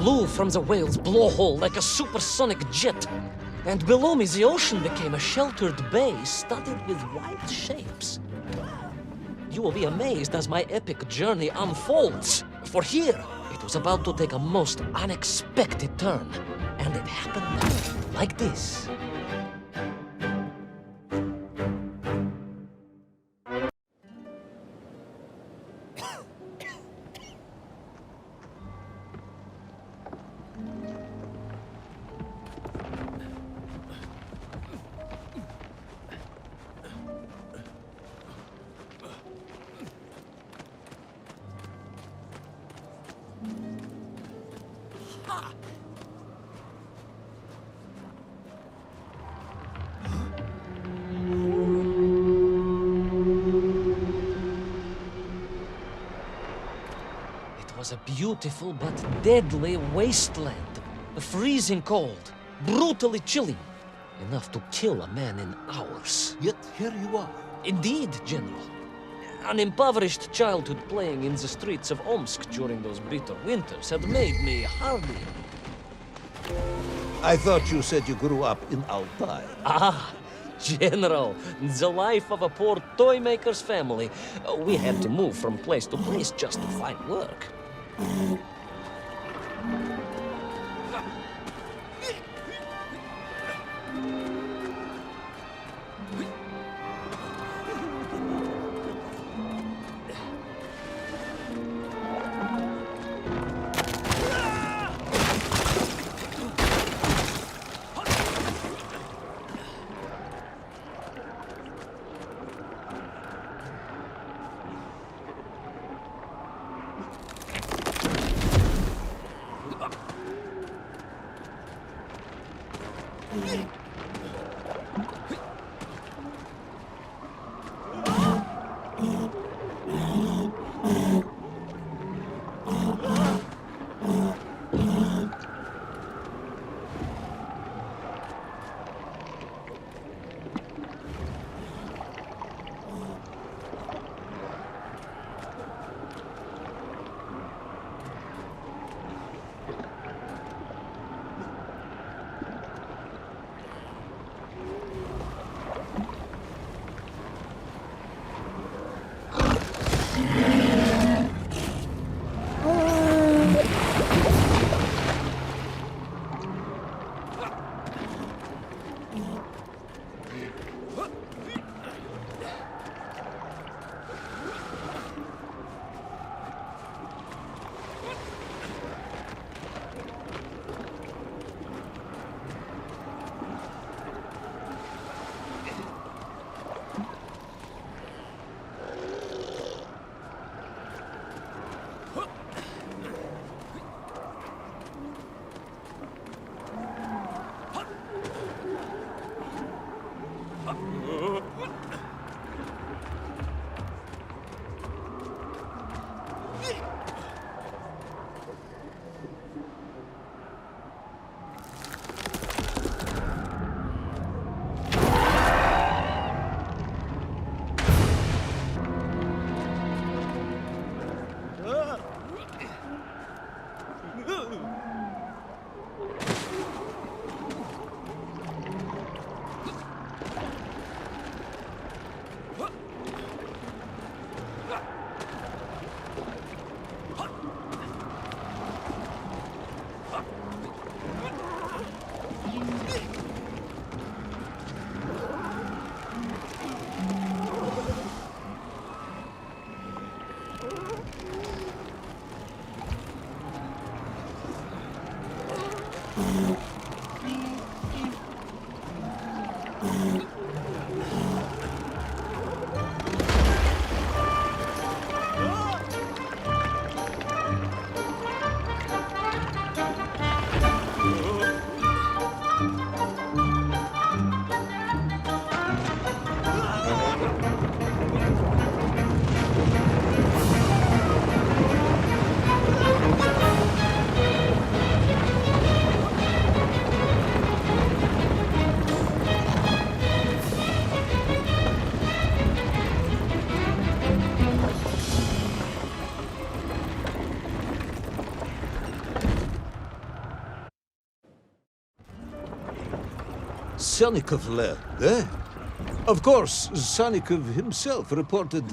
flew from the whale's blowhole like a supersonic jet. And below me, the ocean became a sheltered bay studded with wild shapes. You will be amazed as my epic journey unfolds. For here, it was about to take a most unexpected turn. And it happened like this. It was a beautiful but deadly wasteland. Freezing cold, brutally chilly, enough to kill a man in hours. Yet here you are. Indeed, General. An impoverished childhood playing in the streets of Omsk during those bitter winters had made me hardy. I thought you said you grew up in Altai. Ah, General, the life of a poor toy maker's family. We had to move from place to place just to find work. Sannikov led, eh? Of course, Sannikov himself reported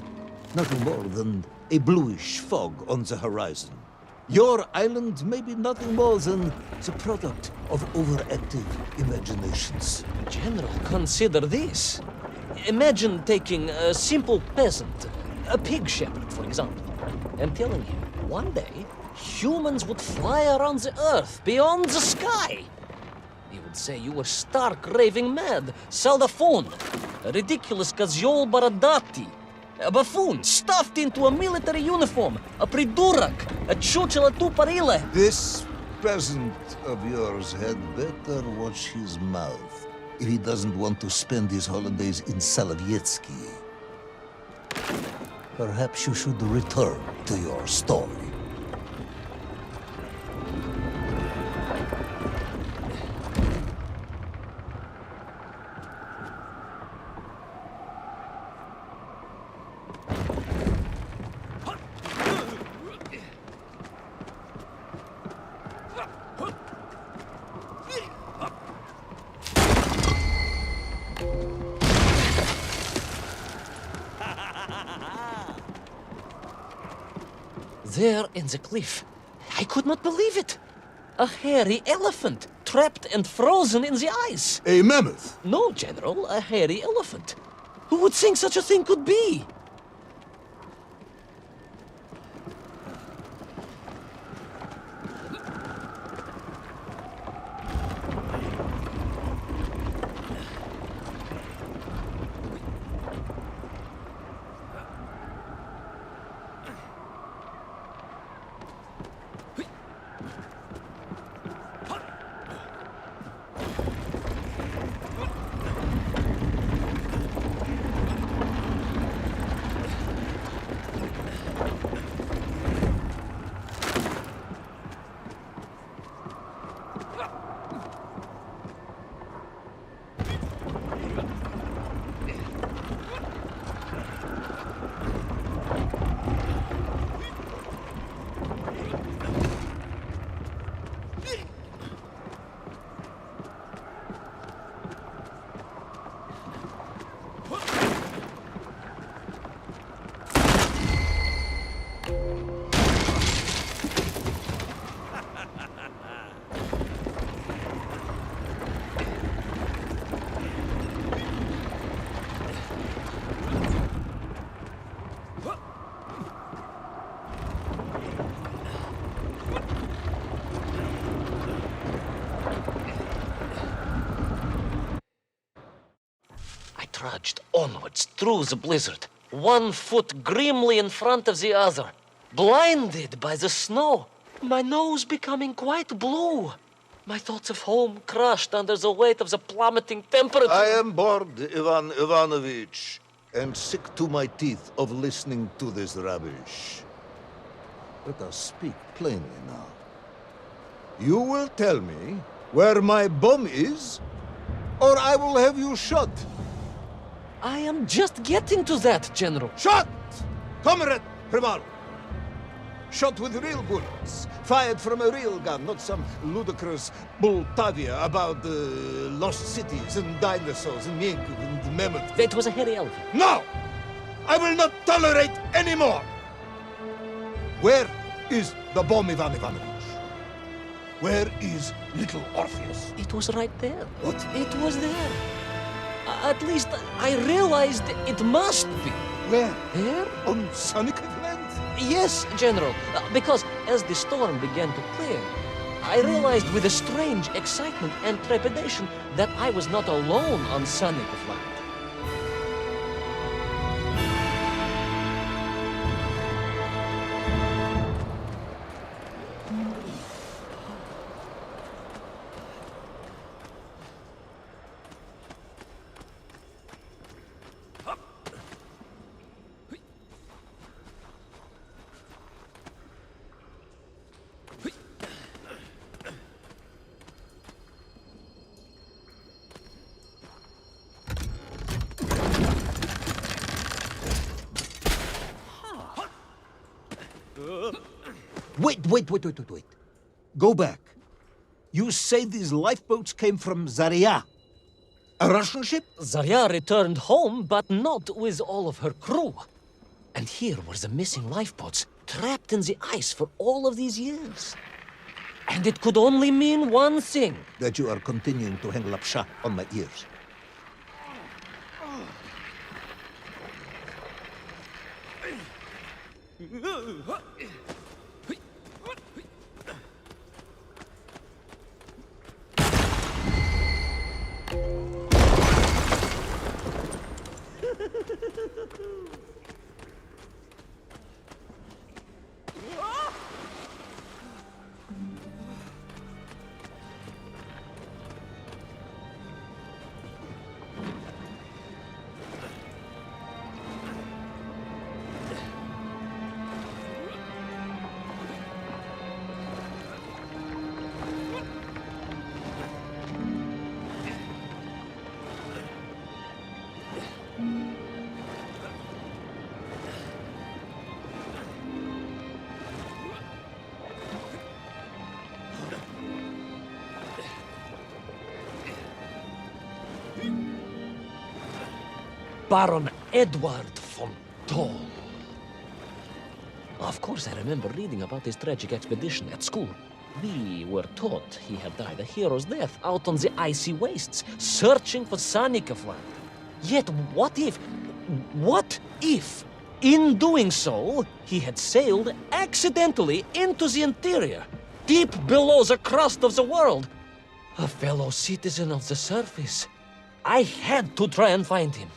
nothing more than a bluish fog on the horizon. Your island may be nothing more than the product of overactive imaginations. General, consider this. Imagine taking a simple peasant, a pig shepherd, for example, and telling him one day humans would fly around the earth beyond the sky. He would say you were stark raving mad, saldaphone, a ridiculous козёл бородатый, a buffoon stuffed into a military uniform, a придурок, a чучело тупорылое. This peasant of yours had better watch his mouth if he doesn't want to spend his holidays in Solovetsky. Perhaps you should return to your story. There in the cliff, I could not believe it. A hairy elephant, trapped and frozen in the ice. A mammoth? No, General, a hairy elephant. Who would think such a thing could be? Trudged onwards through the blizzard, one foot grimly in front of the other, blinded by the snow, my nose becoming quite blue, my thoughts of home crushed under the weight of the plummeting temperature. I am bored, Iván Ivановich, and sick to my teeth of listening to this rubbish. Let us speak plainly now. You will tell me where my bomb is, or I will have you shot. I am just getting to that, General. Shot! Comrade Primal! Shot with real bullets, fired from a real gun, not some ludicrous Bultavia about lost cities and dinosaurs and Yankov and mammoth. It was a hairy elephant. No! I will not tolerate any more! Where is the bomb, Ivan Ivanovich? Where is little Orpheus? It was right there. What? It was there. At least I realized it must be. Where? Here? On Sannikov land? Yes, General, because as the storm began to clear, I realized with a strange excitement and trepidation that I was not alone on Sannikov land. Wait. Go back. You say these lifeboats came from Zarya? A Russian ship? Zarya returned home, but not with all of her crew. And here were the missing lifeboats, trapped in the ice for all of these years. And it could only mean one thing. That you are continuing to hang lapsha on my ears. Baron Edward von Toll. Of course, I remember reading about his tragic expedition at school. We were taught he had died a hero's death out on the icy wastes, searching for Sannikov land. Yet what if, in doing so, he had sailed accidentally into the interior, deep below the crust of the world? A fellow citizen of the surface. I had to try and find him.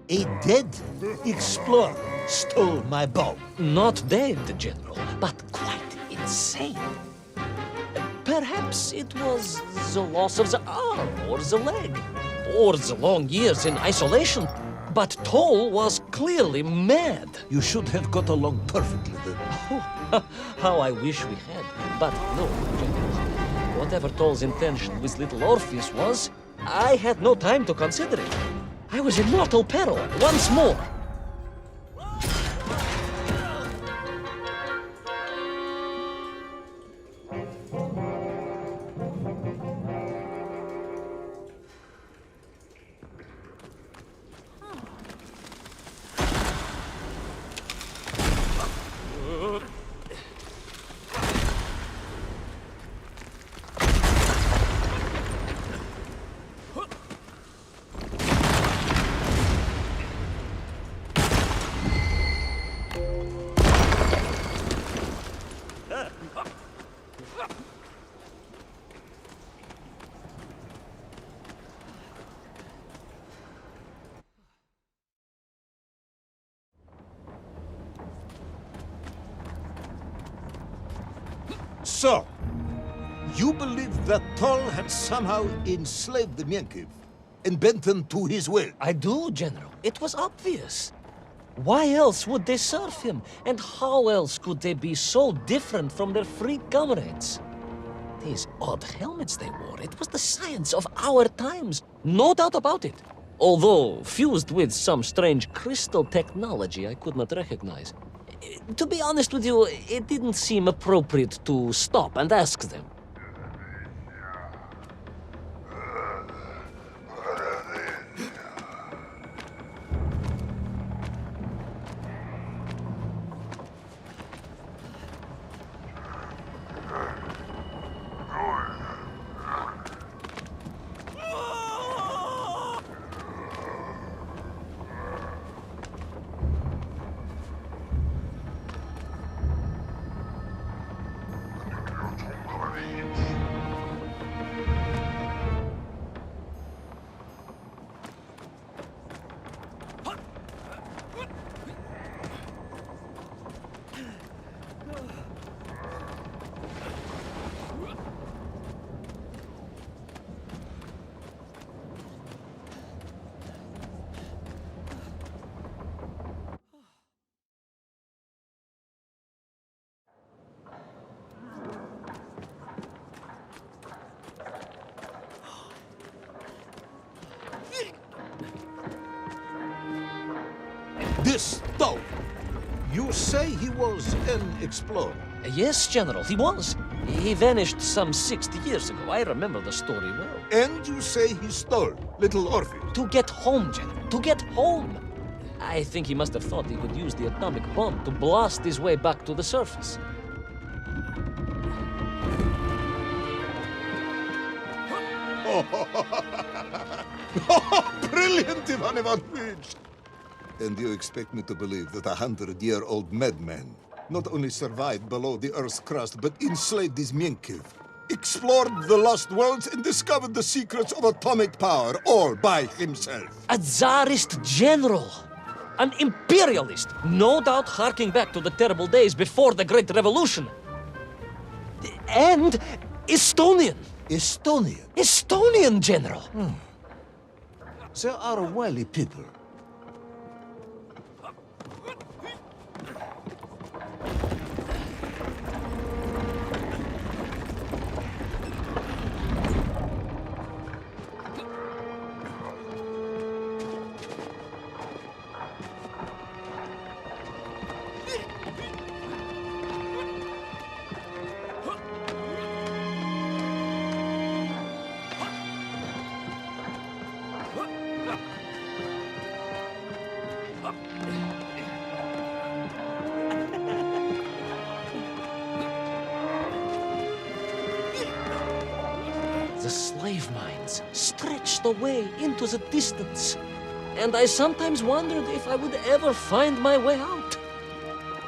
A dead explorer stole my bow. Not dead, General, but quite insane. Perhaps it was the loss of the arm or the leg, or the long years in isolation. But Toll was clearly mad. You should have got along perfectly then. Oh, how I wish we had. But no, General. Whatever Toll's intention with little Orpheus was, I had no time to consider it. I was in mortal peril once more. So, you believe that Toll had somehow enslaved the Menkiv and bent them to his will? I do, General. It was obvious. Why else would they serve him? And how else could they be so different from their free comrades? These odd helmets they wore, it was the science of our times. No doubt about it. Although fused with some strange crystal technology I could not recognize. To be honest with you, it didn't seem appropriate to stop and ask them. this, though. You say he was an explorer. Yes, General, he was. He vanished some 60 years ago. I remember the story well. And you say he stole little Orpheus. To get home, General, to get home. I think he must have thought he could use the atomic bomb to blast his way back to the surface. Brilliant, Iván Ivановich! And you expect me to believe that a 100-year-old madman not only survived below the Earth's crust, but enslaved his Mienkiv, explored the lost worlds, and discovered the secrets of atomic power, all by himself? A Tsarist general! An imperialist! No doubt harking back to the terrible days before the Great Revolution. And Estonian! Estonian? Estonian, General! They are wily people. The slave mines stretched away into the distance, and I sometimes wondered if I would ever find my way out.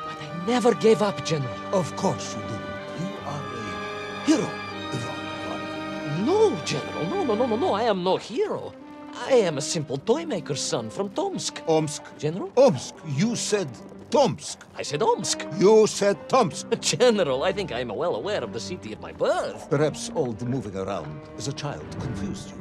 But I never gave up, General. Of course you didn't. You are a hero, Iván Ivановich. No, General, no, I am no hero. I am a simple toy maker's son from Tomsk. Omsk. General? Omsk. You said Tomsk. I said Omsk. You said Tomsk. General, I think I am well aware of the city of my birth. Perhaps all the moving around as a child confused you.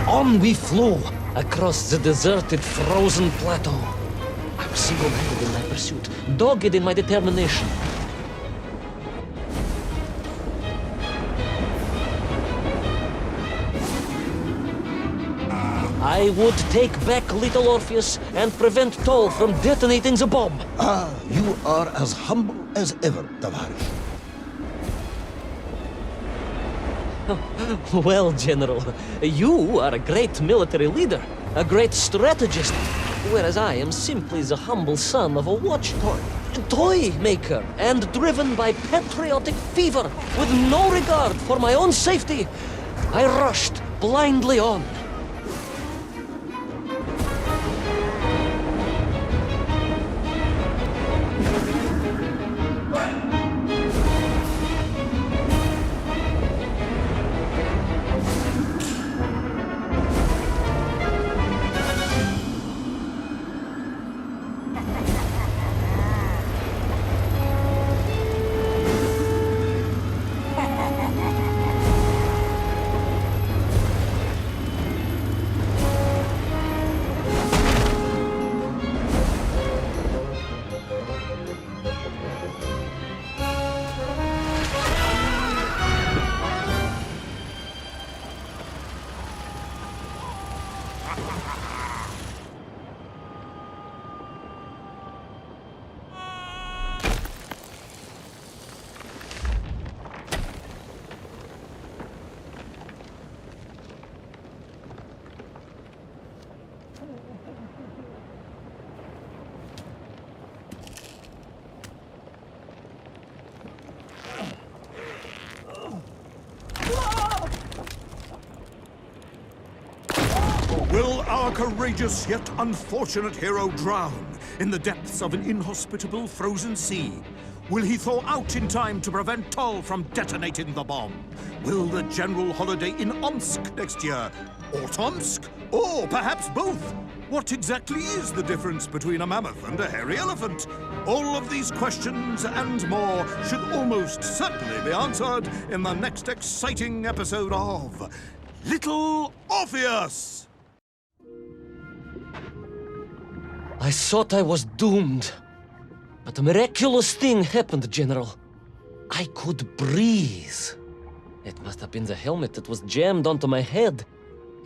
On we flew across the deserted, frozen plateau. I was single-handed in my pursuit, dogged in my determination. I I would take back little Orpheus and prevent Toll from detonating the bomb. Ah, you are as humble as ever, Tavarish. Well, General, you are a great military leader, a great strategist, whereas I am simply the humble son of a watch toy maker, and driven by patriotic fever with no regard for my own safety, I rushed blindly on. Will our courageous yet unfortunate hero drown in the depths of an inhospitable frozen sea? Will he thaw out in time to prevent Toll from detonating the bomb? Will the general holiday in Omsk next year? Or Tomsk? Or perhaps both? What exactly is the difference between a mammoth and a hairy elephant? All of these questions and more should almost certainly be answered in the next exciting episode of Little Orpheus! I thought I was doomed. But a miraculous thing happened, General. I could breathe. It must have been the helmet that was jammed onto my head.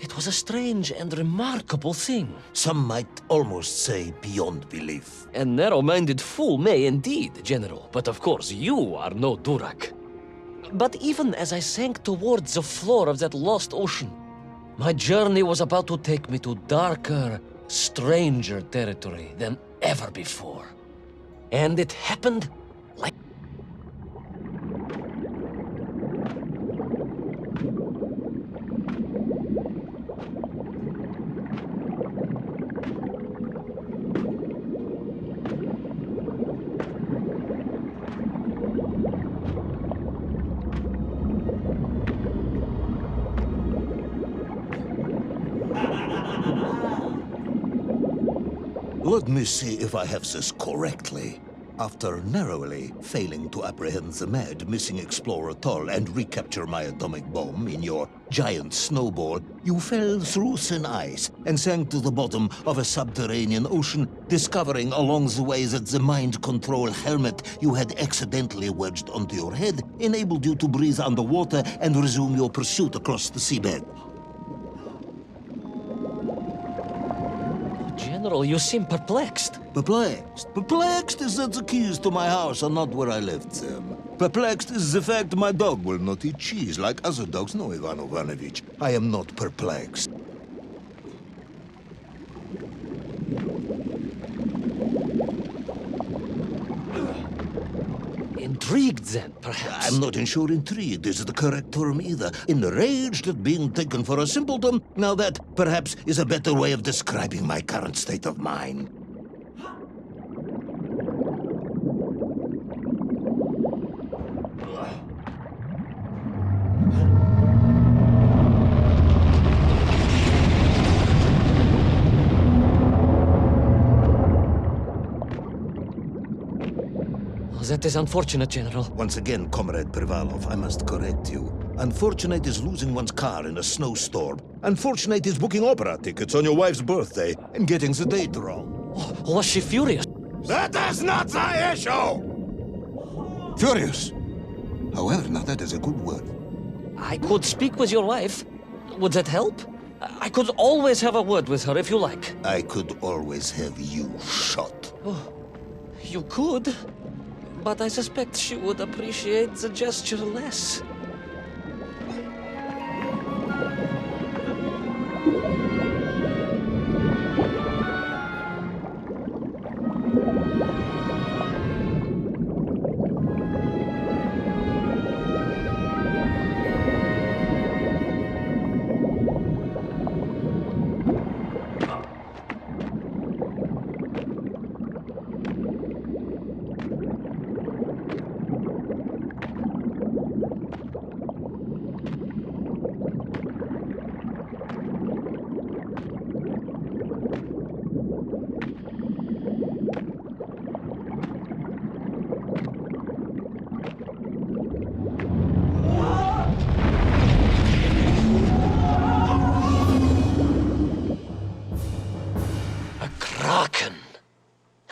It was a strange and remarkable thing. Some might almost say beyond belief. A narrow-minded fool may indeed, General. But of course, you are no Durak. But even as I sank towards the floor of that lost ocean, my journey was about to take me to darker, stranger territory than ever before. And it happened like... Let me see if I have this correctly. After narrowly failing to apprehend the mad missing explorer Toll and recapture my atomic bomb in your giant snowball, you fell through thin ice and sank to the bottom of a subterranean ocean, discovering along the way that the mind control helmet you had accidentally wedged onto your head enabled you to breathe underwater and resume your pursuit across the seabed. General, you seem perplexed. Perplexed? Perplexed is that the keys to my house are not where I left them. Perplexed is the fact my dog will not eat cheese like other dogs. No, Ivan Ivановich, I am not perplexed. Intrigued, then, perhaps? I'm not sure intrigued is the correct term either. Enraged at being taken for a simpleton. Now that, perhaps, is a better way of describing my current state of mind. That is unfortunate, General. Once again, Comrade Privalov, I must correct you. Unfortunate is losing one's car in a snowstorm. Unfortunate is booking opera tickets on your wife's birthday and getting the date wrong. Oh, was she furious? That is not the issue! Furious. However, now that is a good word. I could speak with your wife. Would that help? I could always have a word with her if you like. I could always have you shot. Oh, you could, but I suspect she would appreciate the gesture less.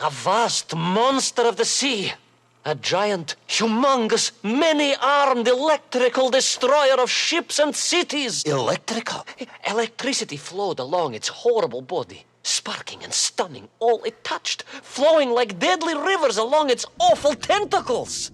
A vast monster of the sea. A giant, humongous, many-armed electrical destroyer of ships and cities. Electrical? Electricity flowed along its horrible body, sparking and stunning all it touched, flowing like deadly rivers along its awful tentacles.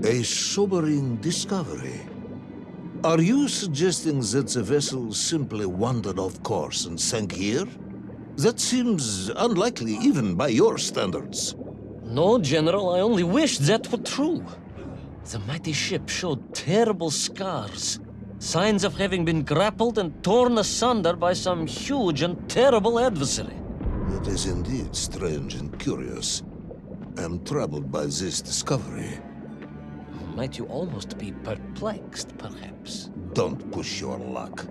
A sobering discovery. Are you suggesting that the vessel simply wandered off course and sank here? That seems unlikely even by your standards. No, General, I only wished that were true. The mighty ship showed terrible scars, signs of having been grappled and torn asunder by some huge and terrible adversary. It is indeed strange and curious. I am troubled by this discovery. Might you almost be perplexed, perhaps? Don't push your luck.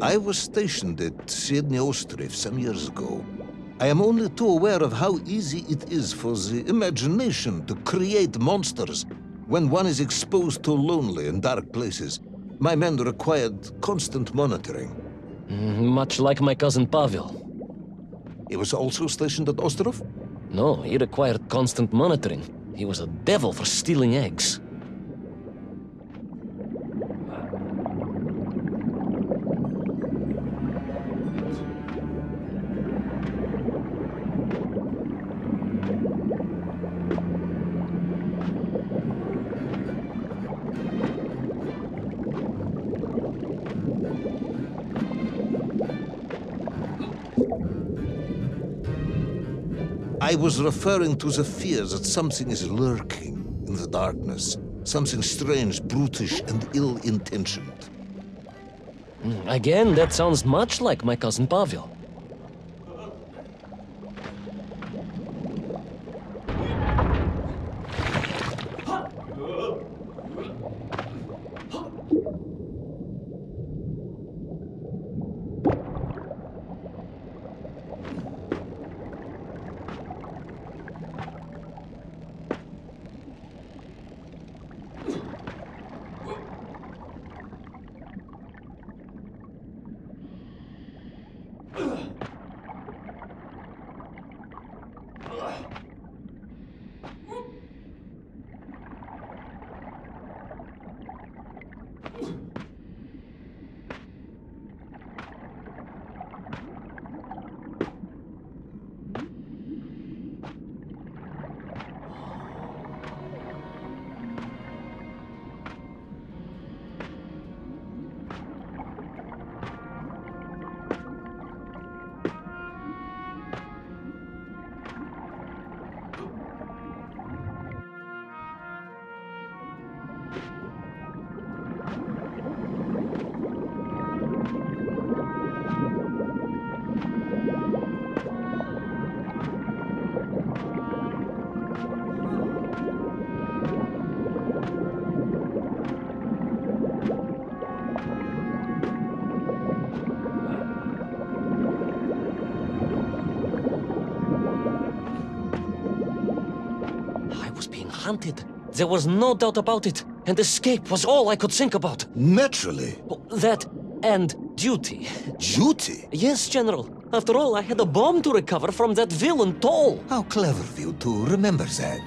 I was stationed at Sydney Ostrov some years ago. I am only too aware of how easy it is for the imagination to create monsters when one is exposed to lonely and dark places. My men required constant monitoring. Much like my cousin Pavel. He was also stationed at Ostrov? No, he required constant monitoring. He was a devil for stealing eggs. I was referring to the fear that something is lurking in the darkness. Something strange, brutish, and ill-intentioned. Again, that sounds much like my cousin Pavel. Hunted. There was no doubt about it, and escape was all I could think about. Naturally. Oh, that and duty. Duty? Yes, General. After all, I had a bomb to recover from that villain Toll. How clever of you to remember that.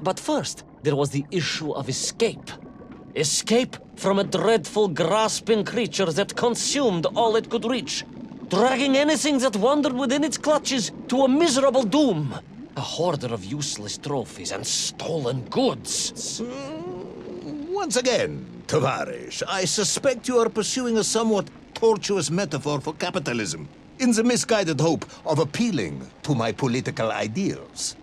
But first, there was the issue of escape. Escape from a dreadful, grasping creature that consumed all it could reach, dragging anything that wandered within its clutches to a miserable doom. A hoarder of useless trophies and stolen goods. Once again, Tavarish, I suspect you are pursuing a somewhat tortuous metaphor for capitalism, in the misguided hope of appealing to my political ideals.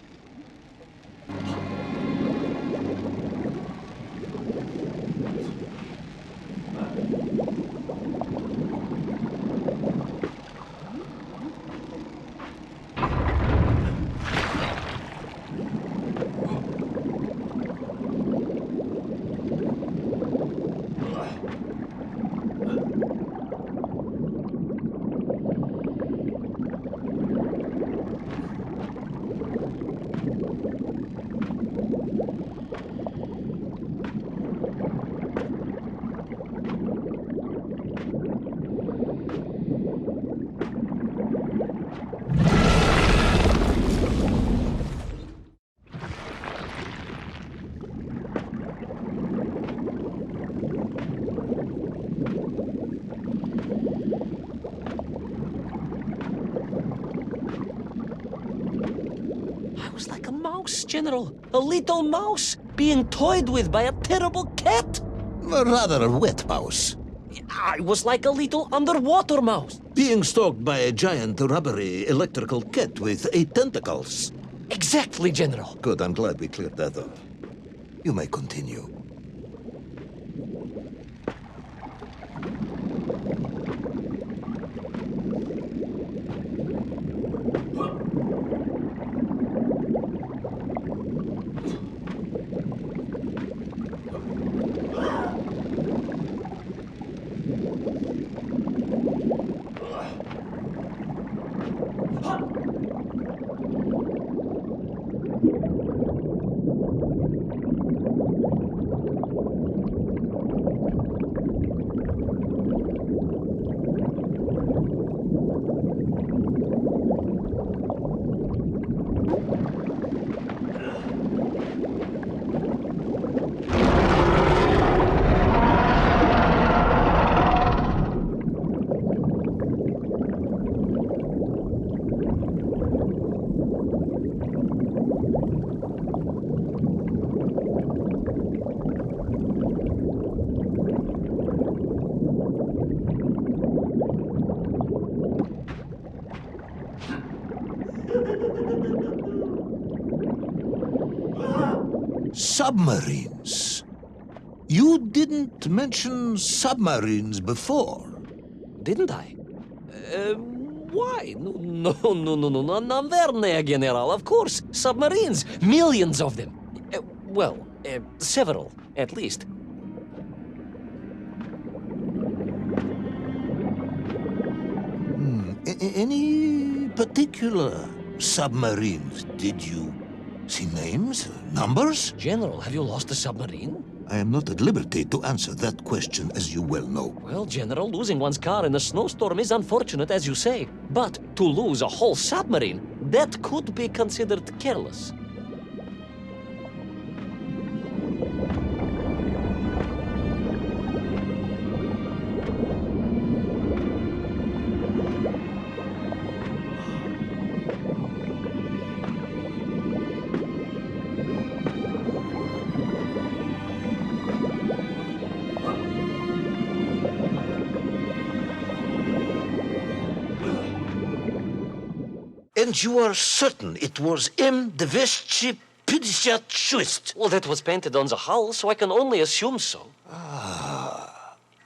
General, a little mouse being toyed with by a terrible cat. Rather a wet mouse. I was like a little underwater mouse. Being stalked by a giant rubbery electrical cat with 8 tentacles. Exactly, General. Good, I'm glad we cleared that up. You may continue. Submarines. You didn't mention submarines before. Didn't I? Why? No, наверное, General. Of course. Submarines. Millions of them. Several, at least. Any particular submarines? Did you see names? Numbers? General, have you lost a submarine? I am not at liberty to answer that question, as you well know. Well, General, losing one's car in a snowstorm is unfortunate, as you say. But to lose a whole submarine, that could be considered careless. And you are certain it was M256? Well, that was painted on the hull, so I can only assume so.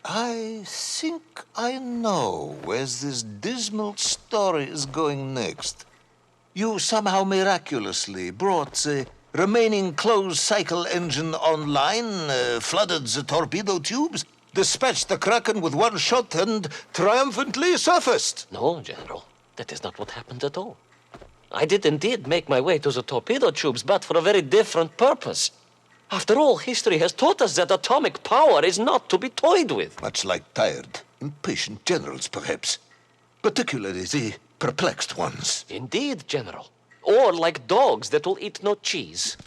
I think I know where this dismal story is going next. You somehow miraculously brought the remaining closed cycle engine online, flooded the torpedo tubes, dispatched the Kraken with one shot, and triumphantly surfaced. No, General, that is not what happened at all. I did indeed make my way to the torpedo tubes, but for a very different purpose. After all, history has taught us that atomic power is not to be toyed with. Much like tired, impatient generals, perhaps. Particularly the perplexed ones. Indeed, General. Or like dogs that will eat no cheese.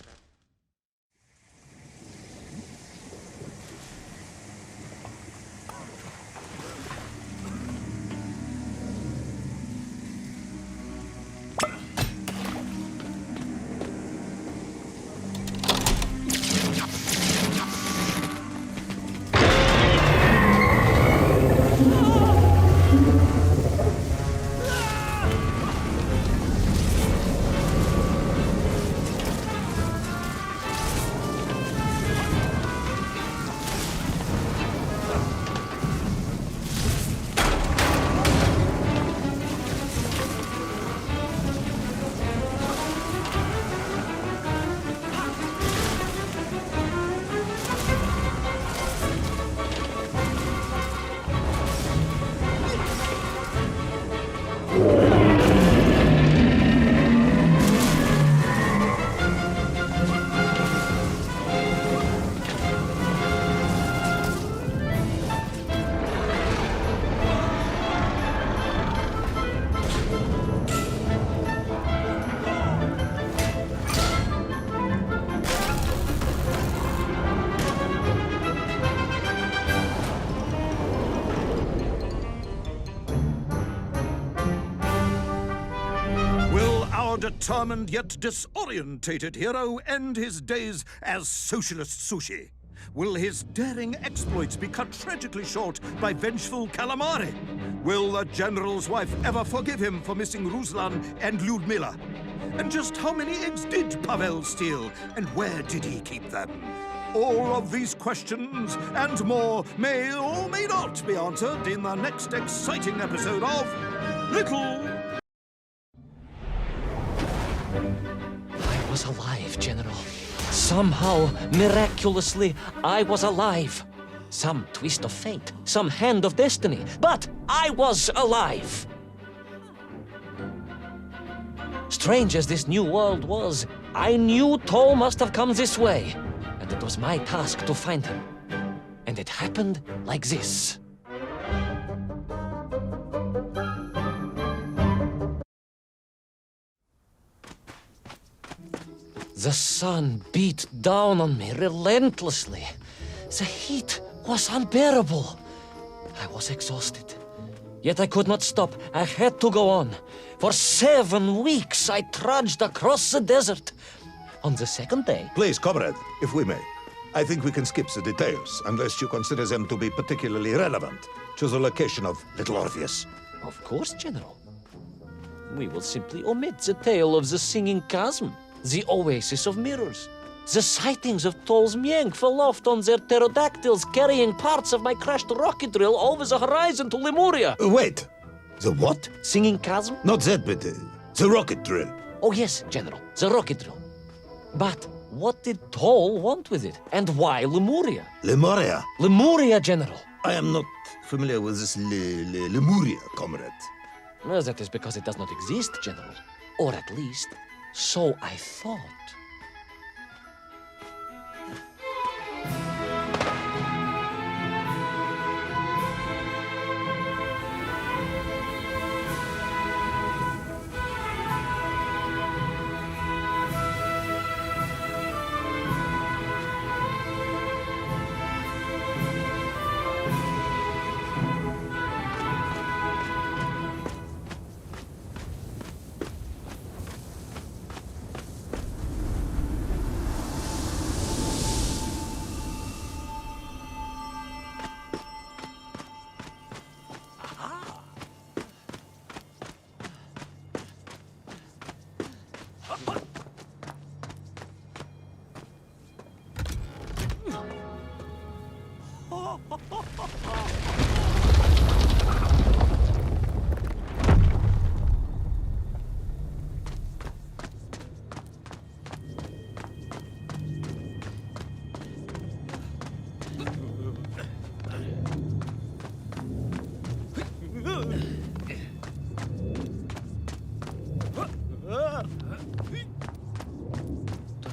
Determined yet disorientated hero end his days as socialist sushi? Will his daring exploits be cut tragically short by vengeful calamari? Will the general's wife ever forgive him for missing Ruslan and Lyudmila? And just how many eggs did Pavel steal, and where did he keep them? All of these questions and more may or may not be answered in the next exciting episode of Little... I was alive, General. Somehow, miraculously, I was alive. Some twist of fate, some hand of destiny, but I was alive. Strange as this new world was, I knew Toll must have come this way, and it was my task to find him. And it happened like this. The sun beat down on me relentlessly. The heat was unbearable. I was exhausted. Yet I could not stop. I had to go on. For 7 weeks I trudged across the desert. On the second day... Please, comrade, if we may. I think we can skip the details, unless you consider them to be particularly relevant to the location of Little Orpheus. Of course, General. We will simply omit the tale of the singing chasm, the oasis of mirrors, the sightings of Toll's Mienk aloft on their pterodactyls carrying parts of my crashed rocket drill over the horizon to Lemuria. Wait, the what? Singing chasm? Not that, but the rocket drill. Oh yes, General, the rocket drill. But what did Toll want with it? And why Lemuria? Lemuria? Lemuria, General. I am not familiar with this Lemuria, comrade. Well, that is because it does not exist, General. Or at least, so I thought.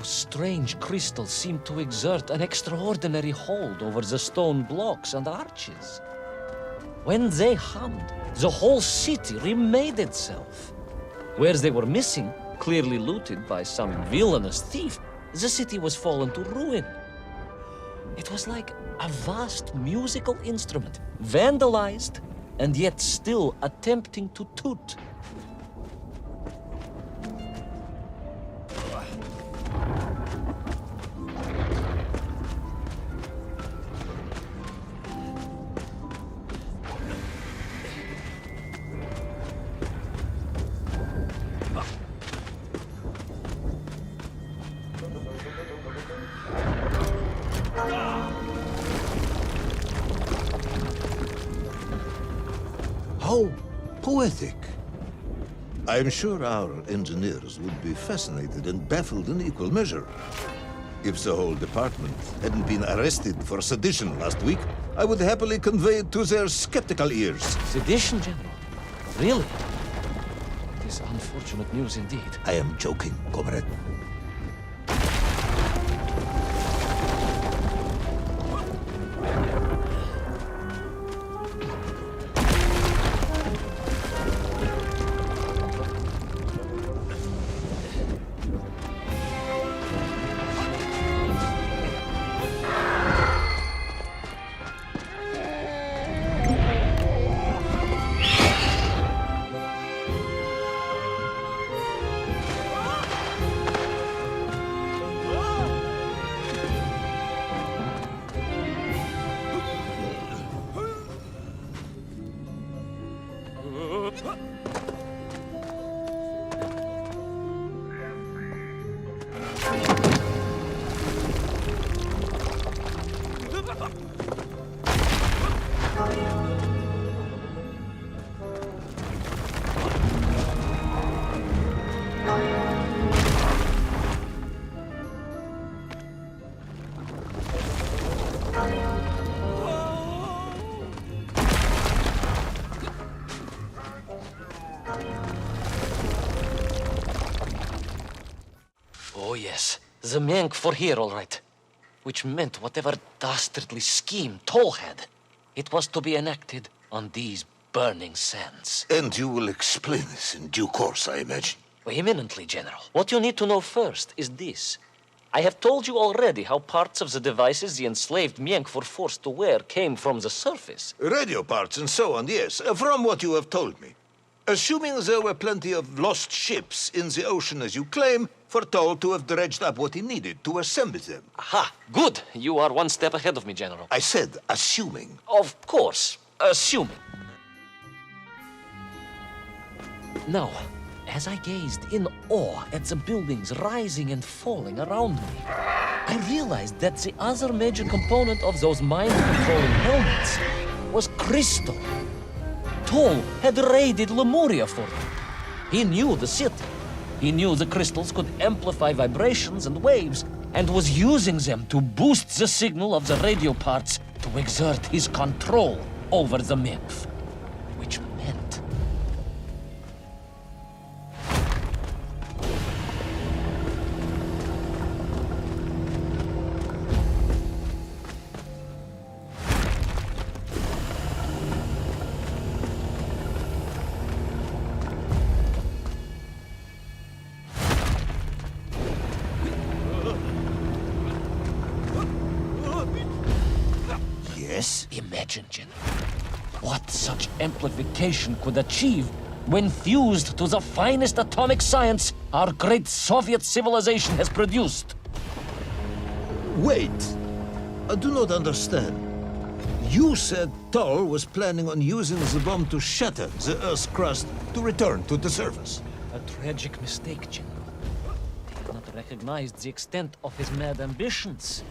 Strange crystals seemed to exert an extraordinary hold over the stone blocks and arches. When they hummed, the whole city remade itself. Where they were missing, clearly looted by some villainous thief, the city was fallen to ruin. It was like a vast musical instrument, vandalized, and yet still attempting to toot. How poetic. I am sure our engineers would be fascinated and baffled in equal measure. If the whole department hadn't been arrested for sedition last week, I would happily convey it to their skeptical ears. Sedition, General? Really? It is unfortunate news indeed. I am joking, comrade. The Mank for here, all right. Which meant whatever dastardly scheme Toll had, it was to be enacted on these burning sands. And you will explain this in due course, I imagine. Eminently, General. What you need to know first is this. I have told you already how parts of the devices the enslaved Mienk were forced to wear came from the surface. Radio parts and so on, yes, from what you have told me. Assuming there were plenty of lost ships in the ocean as you claim, for Toll to have dredged up what he needed to assemble them. Aha, good. You are one step ahead of me, General. I said assuming. Of course, assuming. Now, as I gazed in awe at the buildings rising and falling around me, I realized that the other major component of those mind-controlling helmets was crystal. Toll had raided Lemuria for them. He knew the city. He knew the crystals could amplify vibrations and waves, and was using them to boost the signal of the radio parts to exert his control over the nymph. Which meant... Yes? Imagine, General, what such amplification could achieve when fused to the finest atomic science our great Soviet civilization has produced. Wait. I do not understand. You said Toll was planning on using the bomb to shatter the Earth's crust to return to the surface. A tragic mistake, General. He had not recognized the extent of his mad ambitions.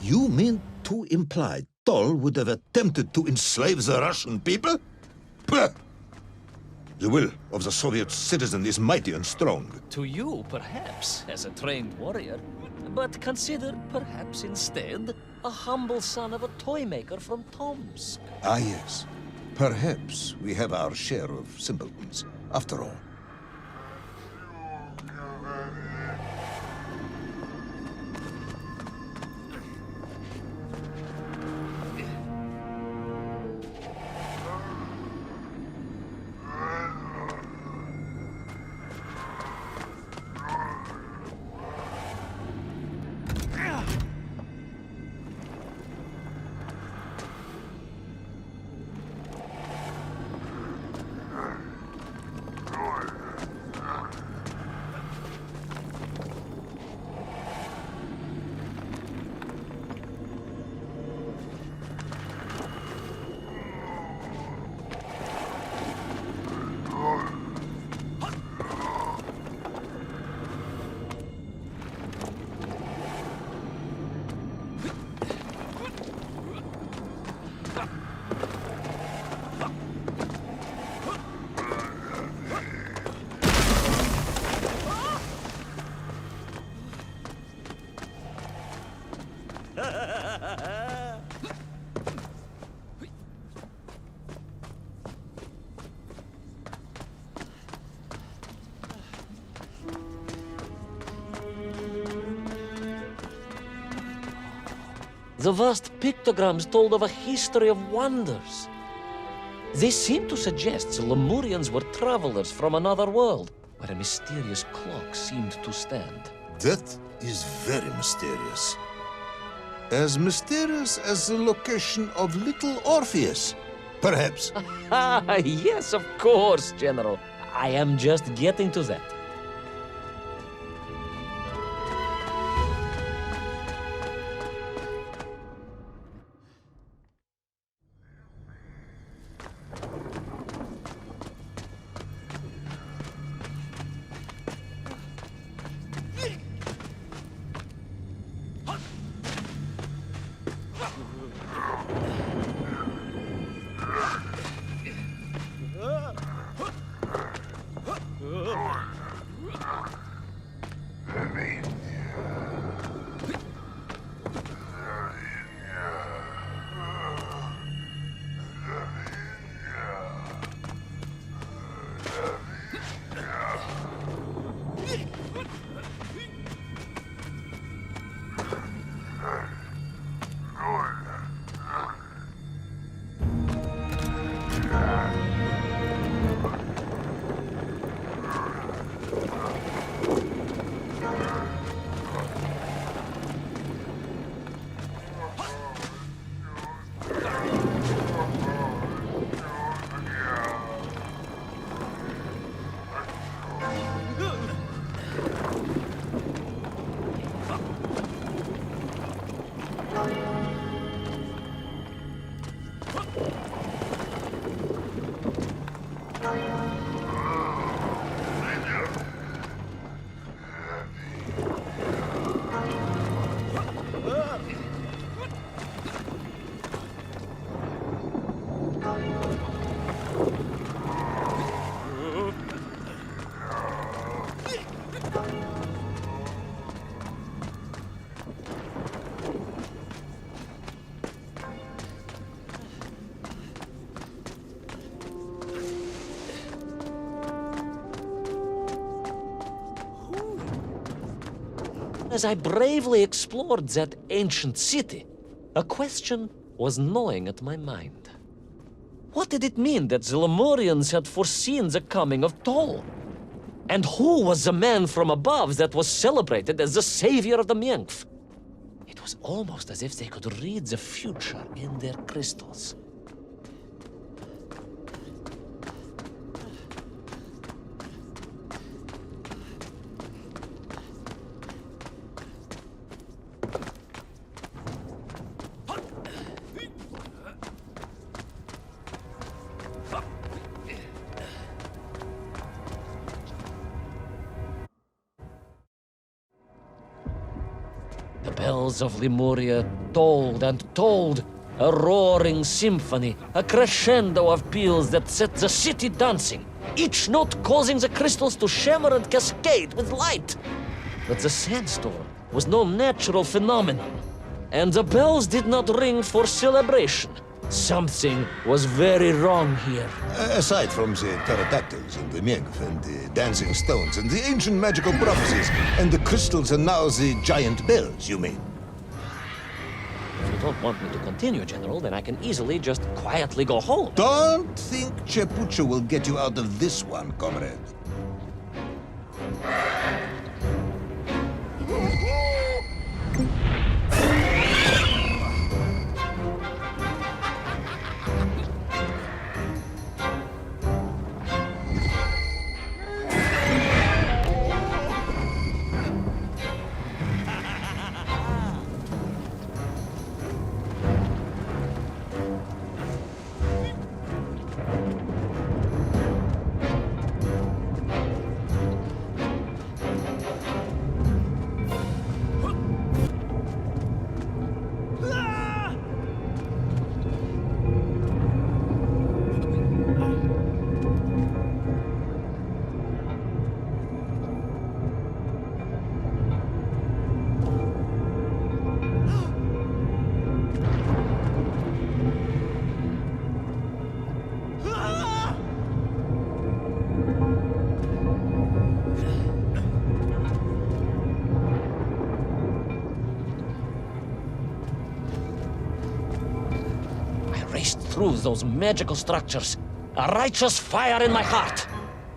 You mean to imply Toll would have attempted to enslave the Russian people? Pah! The will of the Soviet citizen is mighty and strong. To you, perhaps, as a trained warrior, but consider, perhaps instead, a humble son of a toy maker from Tomsk. Ah, yes. Perhaps we have our share of simpletons, after all. The vast pictograms told of a history of wonders. They seem to suggest the Lemurians were travelers from another world, where a mysterious clock seemed to stand. That is very mysterious. As mysterious as the location of Little Orpheus, perhaps. Ah, yes, of course, General. I am just getting to that. As I bravely explored that ancient city, a question was gnawing at my mind. What did it mean that the Lemurians had foreseen the coming of Tol? And who was the man from above that was celebrated as the savior of the Mength? It was almost as if they could read the future in their crystals. The bells of Lemuria tolled and tolled, a roaring symphony, a crescendo of peals that set the city dancing, each note causing the crystals to shimmer and cascade with light. But the sandstorm was no natural phenomenon, and the bells did not ring for celebration. Something was very wrong here. Aside from the pterodactyls and the Mength and the dancing stones and the ancient magical prophecies and the crystals and now the giant bells, you mean? If you don't want me to continue, General, then I can easily just quietly go home. Don't think Chepucho will get you out of this one, comrade. Through those magical structures, a righteous fire in my heart.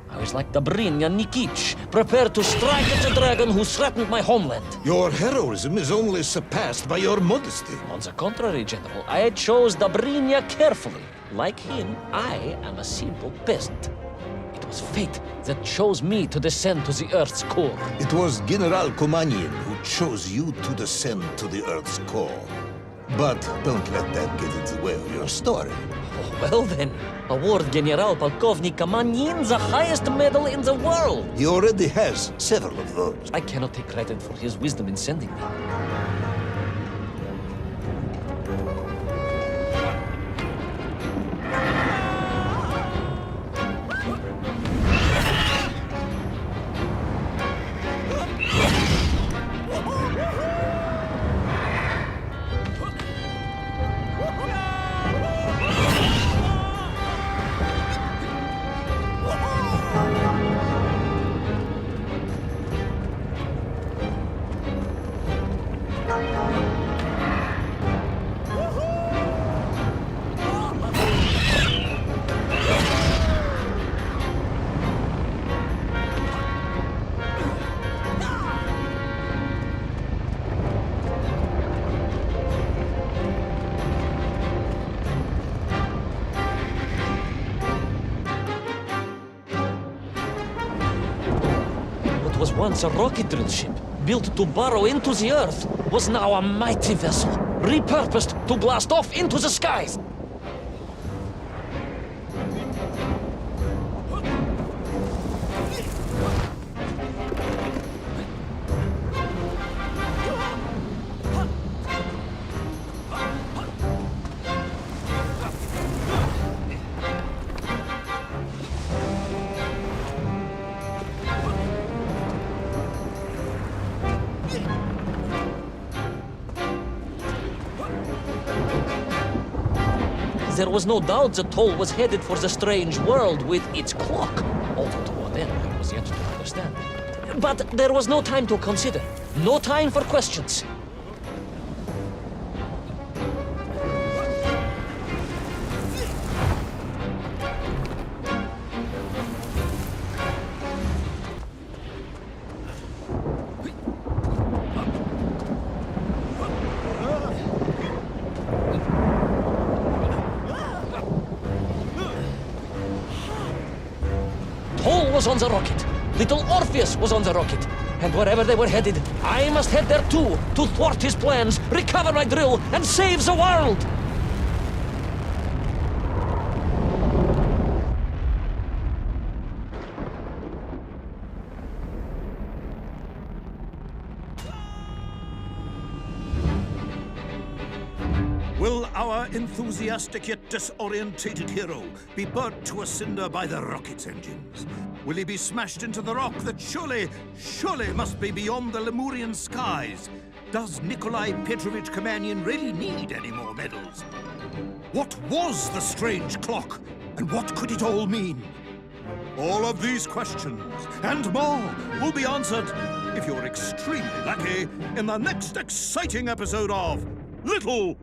I was like Dobrynya Nikitsch, prepared to strike at the dragon who threatened my homeland. Your heroism is only surpassed by your modesty. On the contrary, General, I chose Dobrynya carefully. Like him, I am a simple peasant. It was fate that chose me to descend to the Earth's core. It was General Komanin who chose you to descend to the Earth's core. But don't let that get in the way of your story. Oh, well then, award General Polkovnik Komanin the highest medal in the world. He already has several of those. I cannot take credit for his wisdom in sending me. Was once a rocket drill ship, built to burrow into the Earth, was now a mighty vessel. repurposed to blast off into the skies. There was no doubt the toll was headed for the strange world with its clock. Although to what end, I was yet to understand. But there was no time to consider. No time for questions. Was on the rocket. Little Orpheus was on the rocket. And wherever they were headed, I must head there too, to thwart his plans, recover my drill, and save the world! Will our enthusiastic yet disorientated hero be burnt to a cinder by the rocket's engines? Will he be smashed into the rock that surely must be beyond the Lemurian skies? Does Nikolai Petrovich Kamenyan really need any more medals? What was the strange clock, and what could it all mean? All of these questions and more will be answered, if you're extremely lucky, in the next exciting episode of Little